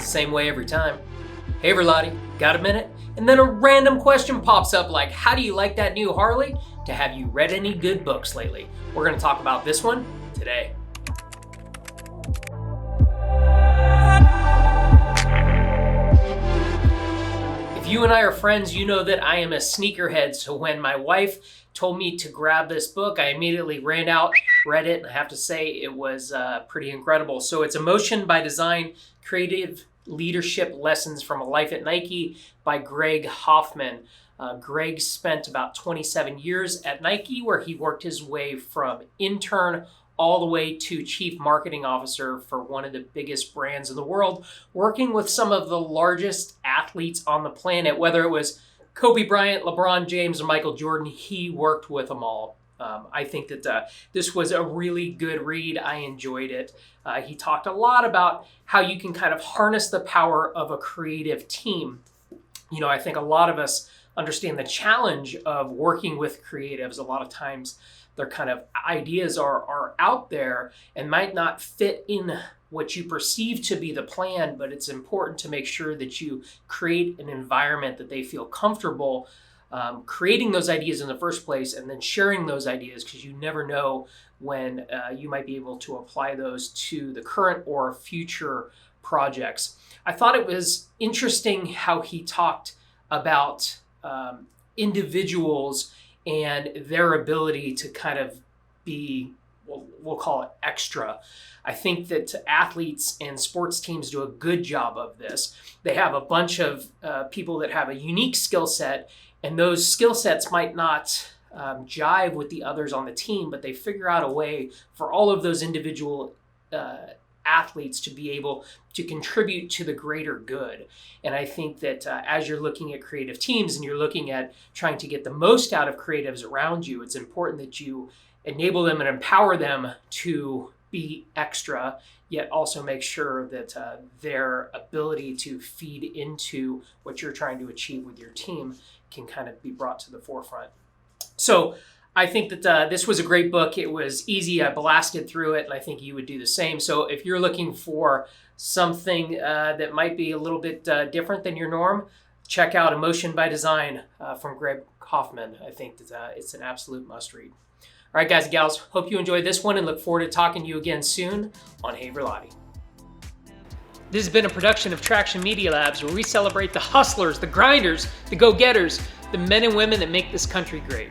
Same way every time. Hey Verlatti, got a minute? And then a random question pops up like, how do you like that new Harley? To have you read any good books lately? We're gonna talk about this one today. If you and I are friends, you know that I am a sneakerhead, so when my wife told me to grab this book, I immediately ran out, read it, and I have to say it was pretty incredible. So it's Emotion by Design, Creative Leadership Lessons from a Life at Nike by Greg Hoffman. Greg spent about 27 years at Nike, where he worked his way from intern all the way to chief marketing officer for one of the biggest brands in the world, working with some of the largest athletes on the planet, whether it was Kobe Bryant, LeBron James, or Michael Jordan. He worked with them all. I think that this was a really good read. I enjoyed it. He talked a lot about how you can kind of harness the power of a creative team. You know, I think a lot of us understand the challenge of working with creatives. A lot of times their kind of ideas are out there and might not fit in what you perceive to be the plan, but it's important to make sure that you create an environment that they feel comfortable creating those ideas in the first place and then sharing those ideas, because you never know when you might be able to apply those to the current or future projects. I thought it was interesting how he talked about individuals and their ability to kind of be, we'll call it extra. I think that athletes and sports teams do a good job of this. They have a bunch of people that have a unique skill set, and those skill sets might not jive with the others on the team, but they figure out a way for all of those individual athletes to be able to contribute to the greater good. And I think that as you're looking at creative teams and you're looking at trying to get the most out of creatives around you, it's important that you enable them and empower them to be extra, yet also make sure that their ability to feed into what you're trying to achieve with your team can kind of be brought to the forefront. So I think that this was a great book. It was easy. I blasted through it, and I think you would do the same. So if you're looking for something that might be a little bit different than your norm, check out Emotion by Design from Greg Hoffman. I think that it's an absolute must read. All right, guys and gals, hope you enjoyed this one and look forward to talking to you again soon on Hey Verlatti. This has been a production of Traction Media Labs, where we celebrate the hustlers, the grinders, the go-getters, the men and women that make this country great.